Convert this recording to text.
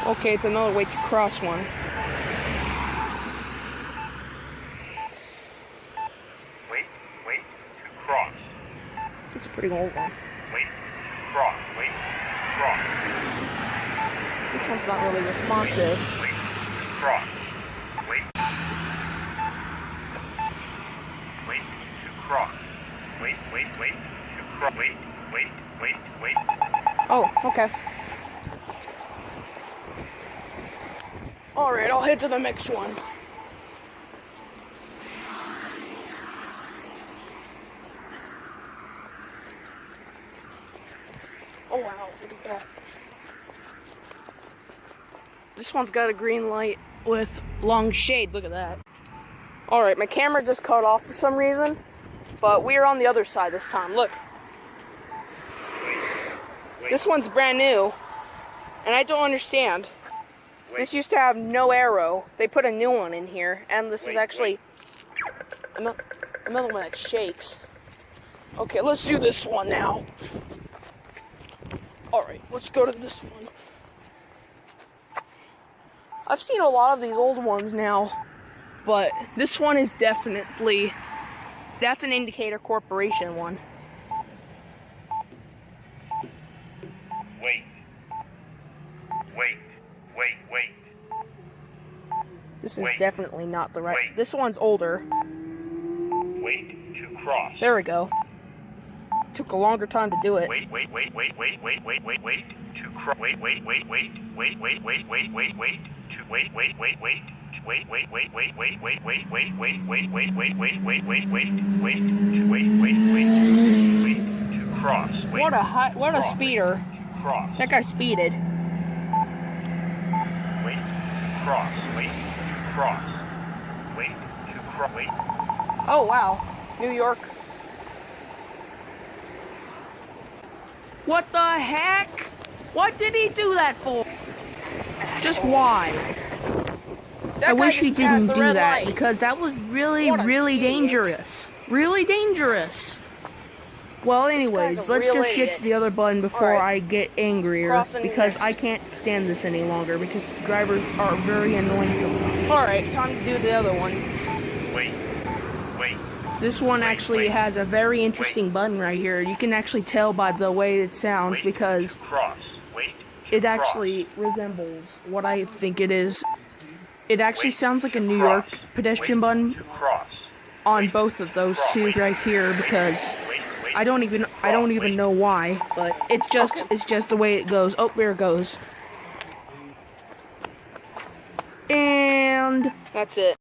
Okay, it's another way to cross one. Wait to cross. It's a pretty old one. Wait, cross, cross. This one's not really responsive. Wait, cross. Wait to cross. Wait to cross. Wait. Oh, okay. Alright, I'll head to the next one. Oh wow, look at that. This one's got a green light with long shade, look at that. Alright, my camera just cut off for some reason, but we're on the other side this time, look. This one's brand new, and I don't understand. This used to have no arrow. They put a new one in here, and this is actually another one that shakes. Okay, let's do this one now. Alright, let's go to this one. I've seen a lot of these old ones now, but this one is definitely, that's an Indicator Corporation one. Wait. This is definitely not the right. This one's older. Wait to cross. There we go. Took a longer time to do it. Wait to cross. Wait to cross. What a speeder. Cross. That guy speeded. Cross. Wait to cross. Oh wow, New York. What the heck? What did he do that for? Just why? I wish he didn't do that because that was really dangerous. Really dangerous. Well, anyways, let's just get to the other button before I get angrier because I can't stand this any longer because drivers are very annoying sometimes. Alright, time to do the other one. Wait. This one actually has a very interesting button right here. You can actually tell by the way it sounds because it actually resembles what I think it is. It actually sounds like a New York pedestrian button on both of those two right here because I don't even know why, but it's just the way it goes. Oh, there it goes. And that's it.